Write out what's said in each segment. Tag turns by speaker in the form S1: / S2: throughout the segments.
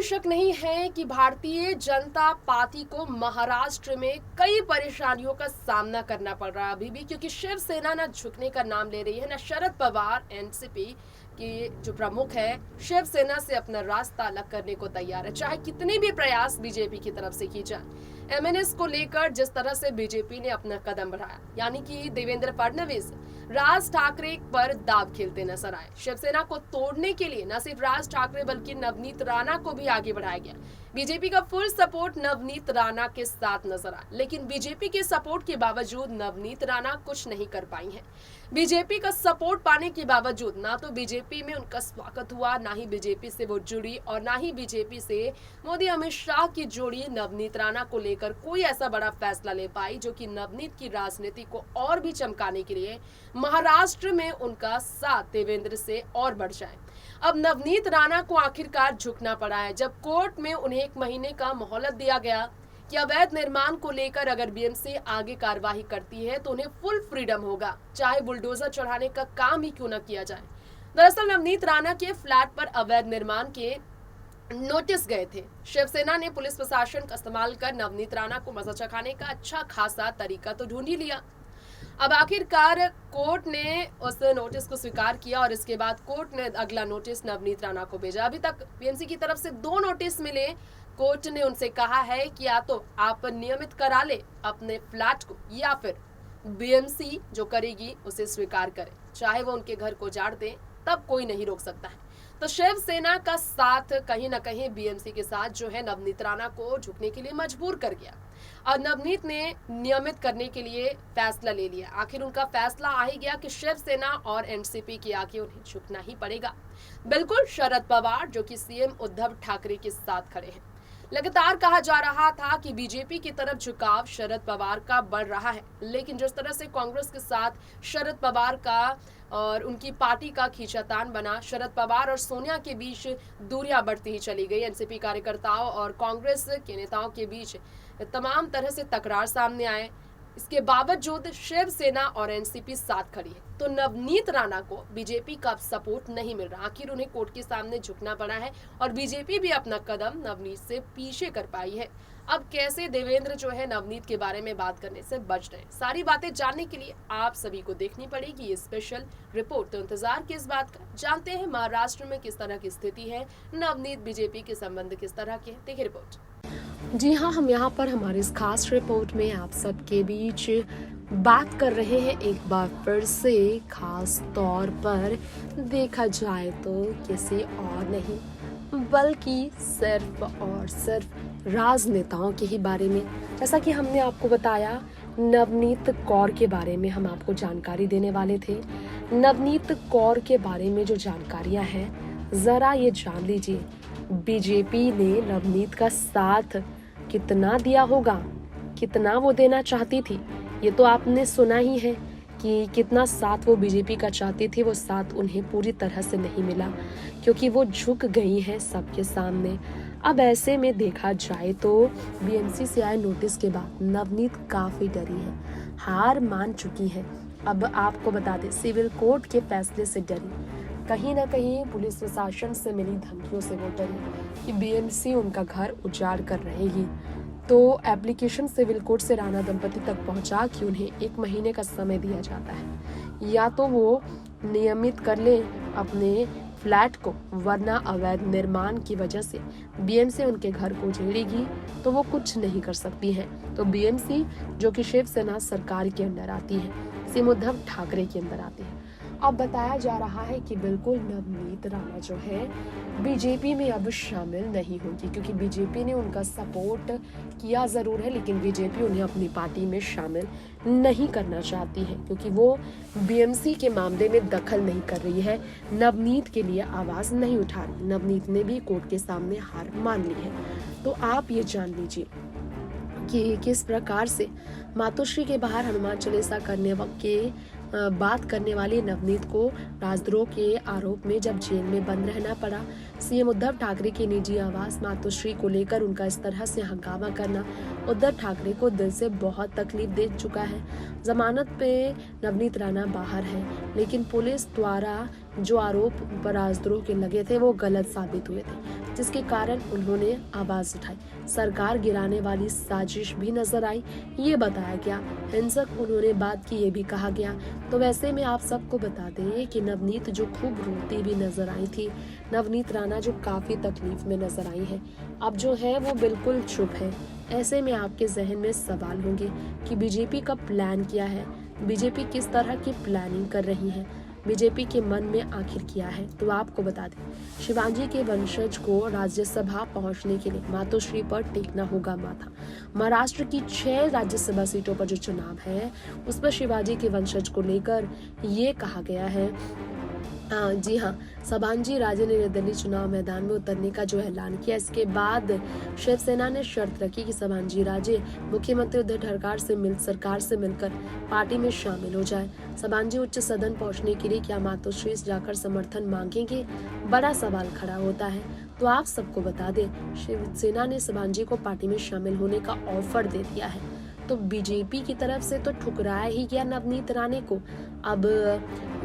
S1: शक नहीं है कि भारतीय जनता पार्टी को महाराष्ट्र में कई परेशानियों का सामना करना पड़ रहा है अभी भी, क्योंकि शिवसेना न झुकने का नाम ले रही है, न शरद पवार एनसीपी की जो प्रमुख है शिवसेना से अपना रास्ता अलग करने को तैयार है, चाहे कितने भी प्रयास बीजेपी की तरफ से की जाए। एमएनएस को लेकर जिस तरह से बीजेपी ने अपना कदम बढ़ाया, यानी कि देवेंद्र फडणवीस राज ठाकरे पर दाव खेलते नजर आए। शिवसेना को तोड़ने के लिए न सिर्फ राज ठाकरे बल्कि नवनीत राणा को भी आगे बढ़ाया गया। बीजेपी का फुल सपोर्ट नवनीत राणा के साथ नजर आया, लेकिन बीजेपी के सपोर्ट के बावजूद नवनीत राणा कुछ नहीं कर पाई हैं। बीजेपी का सपोर्ट पाने के बावजूद ना तो बीजेपी में उनका स्वागत हुआ, ना ही बीजेपी से वो जुड़ी और ना ही बीजेपी से मोदी अमित शाह की जोड़ी नवनीत राणा को लेकर कोई ऐसा बड़ा फैसला ले पाई जो कि नवनीत की राजनीति को और भी चमकाने के लिए महाराष्ट्र में उनका साथ देवेंद्र से और बढ़ जाए। अब नवनीत राणा को आखिरकार झुकना पड़ा है, जब कोर्ट में उन्हें 1 महीने का मोहलत दिया गया कि अवैध निर्माण को लेकर अगर बीएमसी आगे कार्रवाई करती है तो उन्हें फुल फ्रीडम होगा, चाहे बुलडोजर चढ़ाने का काम ही क्यों न किया जाए। दरअसल नवनीत राणा के फ्लैट पर अवैध निर्माण के नोटिस गए थे। शिवसेना ने पुलिस प्रशासन का इस्तेमाल कर नवनीत राणा को मजा चखाने का अच्छा खासा तरीका तो ढूंढ ही लिया। अब आखिरकार कोर्ट ने उस नोटिस को स्वीकार किया और इसके बाद कोर्ट ने अगला नोटिस नवनीत राणा को भेजा। अभी तक बीएमसी की तरफ से 2 नोटिस मिले। कोर्ट ने उनसे कहा है कि या तो आप नियमित करा ले अपने फ्लैट को, या फिर बीएमसी जो करेगी उसे स्वीकार करे, चाहे वो उनके घर को उजाड़ दे, तब कोई नहीं रोक सकता है। तो शिवसेना का साथ कहीं ना कहीं बीएमसी के साथ जो है नवनीत राणा को झुकने के लिए मजबूर कर गया और नवनीत ने नियमित करने के लिए फैसला ले लिया। आखिर उनका फैसला आ ही गया कि शिवसेना और एनसीपी के आगे उन्हें झुकना ही पड़ेगा। बिल्कुल शरद पवार जो कि सीएम उद्धव ठाकरे के साथ खड़े हैं। लगातार कहा जा रहा था कि बीजेपी की तरफ झुकाव शरद पवार का बढ़ रहा है, लेकिन जिस तरह से कांग्रेस के साथ शरद पवार का और उनकी पार्टी का खींचातान बना, शरद पवार और सोनिया के बीच दूरियां बढ़ती ही चली गई। एनसीपी कार्यकर्ताओं और कांग्रेस के नेताओं के बीच तमाम तरह से तकरार सामने आए। इसके बावजूद शिवसेना और एनसीपी साथ खड़ी है, तो नवनीत राणा को बीजेपी का सपोर्ट नहीं मिल रहा। आखिर उन्हें कोर्ट के सामने झुकना पड़ा है और बीजेपी भी अपना कदम नवनीत से पीछे कर पाई है। अब कैसे देवेंद्र जो है नवनीत के बारे में बात करने से बच रहे हैं, सारी बातें जानने के लिए आप सभी को देखनी पड़ेगी ये स्पेशल रिपोर्ट। तो इंतजार किस बात का, जानते हैं महाराष्ट्र में किस तरह की स्थिति है, नवनीत बीजेपी के संबंध किस तरह के, देखिए रिपोर्ट। जी हाँ, हम यहाँ पर हमारे इस खास रिपोर्ट में आप सबके बीच बात कर रहे हैं एक बार फिर से खास तौर पर देखा जाए तो किसी और नहीं बल्कि सिर्फ और सिर्फ राजनेताओं के ही बारे में। जैसा कि हमने आपको बताया, नवनीत कौर के बारे में हम आपको जानकारी देने वाले थे। नवनीत कौर के बारे में जो जानकारियां हैं जरा ये जान लीजिए। बीजेपी ने नवनीत का साथ कितना दिया होगा, कितना वो देना चाहती थी, ये तो आपने सुना ही है कि कितना साथ वो बीजेपी का चाहती थी। वो साथ उन्हें पूरी तरह से नहीं मिला क्योंकि वो झुक गई है सबके सामने। अब ऐसे में देखा जाए तो बीएमसी से आए नोटिस के बाद नवनीत काफी डरी है, हार मान चुकी है। अब आपको बता दें, सिविल कोर्ट के फैसले से डरी, कहीं ना कहीं पुलिस प्रशासन से मिली धमकियों से वो डरी कि बीएमसी उनका घर उजाड़ कर रहेगी। तो एप्लीकेशन सिविल कोर्ट से राणा दंपति तक पहुंचा कि उन्हें 1 महीने का समय दिया जाता है, या तो वो नियमित कर ले अपने फ्लैट को, वरना अवैध निर्माण की वजह से बीएमसी उनके घर को उजेड़ेगी तो वो कुछ नहीं कर सकती है। तो बीएमसी जो कि शिवसेना सरकार के अंदर आती है, सीएम उद्धव ठाकरे के अंदर आती है। अब बताया जा रहा है कि बिल्कुल नवनीत राणा जो है बीजेपी में अब शामिल नहीं होगी, क्योंकि बीजेपी ने उनका सपोर्ट किया जरूर है, लेकिन बीजेपी उन्हें अपनी पार्टी में शामिल नहीं करना चाहती है क्योंकि वो बीएमसी के मामले में दखल नहीं कर रही है, नवनीत के लिए आवाज नहीं उठा रही। नवनीत ने भी कोर्ट के सामने हार मान ली है। तो आप ये जान लीजिए कि किस प्रकार से मातोश्री के बाहर हनुमान चालीसा करने के बात करने वाली नवनीत को राजद्रोह के आरोप में जब जेल में बंद रहना पड़ा। सीएम उद्धव ठाकरे की निजी आवास मातोश्री को लेकर उनका इस तरह से हंगामा करना उद्धव ठाकरे को दिल से बहुत तकलीफ दे चुका है। जमानत पे नवनीत राणा बाहर है, लेकिन पुलिस द्वारा जो आरोप उन पर राजद्रोह के लगे थे वो गलत साबित हुए थे, जिसके कारण उन्होंने आवाज उठाई। सरकार गिराने वाली साजिश भी नजर आई, ये बताया गया। हिंसक उन्होंने बात की, ये भी कहा गया। तो वैसे में आप सबको बता दें कि नवनीत जो खूब रोती भी नजर आई थी, नवनीत राणा जो काफी तकलीफ में नजर आई है, अब जो है वो बिल्कुल चुप है। ऐसे में आपके जहन में सवाल होंगे कि बीजेपी का प्लान क्या है, बीजेपी किस तरह की प्लानिंग कर रही है, बीजेपी के मन में आखिर क्या है। तो आपको बता दें, शिवाजी के वंशज को राज्यसभा पहुंचने के लिए मातोश्री पर टेकना होगा माथा। महाराष्ट्र की 6 राज्यसभा सीटों पर जो चुनाव है उस पर शिवाजी के वंशज को लेकर ये कहा गया है। जी हाँ, संभाजी राजे ने निर्दलीय चुनाव मैदान में उतरने का जो ऐलान किया, इसके बाद शिवसेना ने शर्त रखी कि संभाजी राजे मुख्यमंत्री उद्धव ठाकरे से सरकार से मिलकर पार्टी में शामिल हो जाए। संभाजी उच्च सदन पहुंचने के लिए क्या मातोश्री जाकर समर्थन मांगेंगे, बड़ा सवाल खड़ा होता है। तो आप सबको बता दें, शिवसेना ने संभाजी को पार्टी में शामिल होने का ऑफर दे दिया है। तो बीजेपी की तरफ से तो ठुकराया ही गया नवनीत राणे को। अब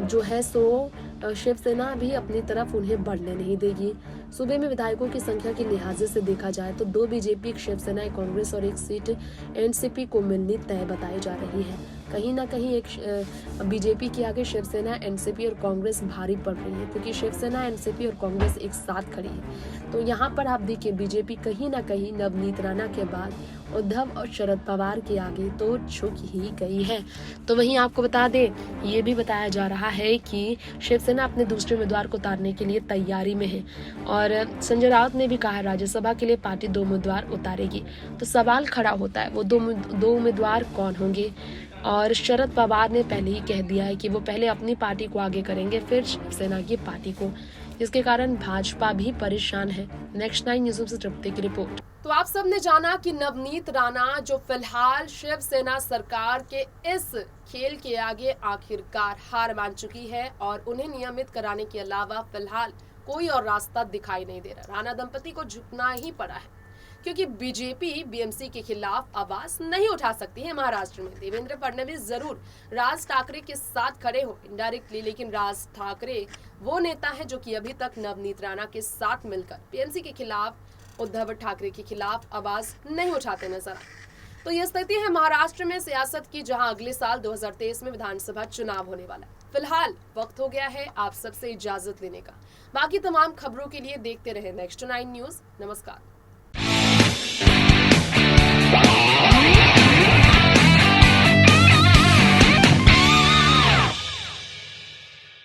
S1: जो है सो शिवसेना भी अपनी तरफ उन्हें बढ़ने नहीं देगी। सूबे में विधायकों की संख्या के लिहाजे से देखा जाए तो 2 बीजेपी, एक शिवसेना, एक कांग्रेस और एक सीट एनसीपी को मिलनी तय बताई जा रही है। कहीं ना कहीं एक बीजेपी के आगे शिवसेना, एनसीपी और कांग्रेस भारी पड़ रही है, क्योंकि शिवसेना, एनसीपी और कांग्रेस एक साथ खड़ी है। तो यहाँ पर आप देखिए, बीजेपी कहीं ना कहीं नवनीत राणा के बाद उद्धव और शरद पवार के आगे तो झुक ही गई है। तो वहीं आपको बता दें, ये भी बताया जा रहा है कि शिवसेना अपने दूसरे उम्मीदवार को उतारने के लिए तैयारी में है और संजय राउत ने भी कहा राज्यसभा के लिए पार्टी 2 उम्मीदवार उतारेगी। तो सवाल खड़ा होता है, वो दो उम्मीदवार कौन होंगे? और शरद पवार ने पहले ही कह दिया है कि वो पहले अपनी पार्टी को आगे करेंगे, फिर शिवसेना की पार्टी को, जिसके कारण भाजपा भी परेशान है। नेक्स्ट 9 न्यूज़ से तृप्ति की रिपोर्ट। तो आप सब ने जाना कि नवनीत राणा जो फिलहाल शिवसेना सरकार के इस खेल के आगे आखिरकार हार मान चुकी है और उन्हें नियमित कराने के अलावा फिलहाल कोई और रास्ता दिखाई नहीं दे रहा। राणा दंपति को झुकना ही पड़ा है, क्योंकि बीजेपी बीएमसी के खिलाफ आवाज नहीं उठा सकती है महाराष्ट्र में। देवेंद्र फडणवीस जरूर राज ठाकरे के साथ खड़े हो इनडायरेक्टली, लेकिन राज ठाकरे वो नेता है जो कि अभी तक नवनीत राणा के साथ मिलकर बीएमसी के खिलाफ, उद्धव ठाकरे के खिलाफ आवाज नहीं उठाते नजर आए। तो यह स्थिति है महाराष्ट्र में सियासत की, जहां अगले साल 2023 में विधानसभा चुनाव होने वाला है। फिलहाल वक्त हो गया है आप सबसे इजाजत लेने का। बाकी तमाम खबरों के लिए देखते रहे नेक्स्ट 9 न्यूज। नमस्कार।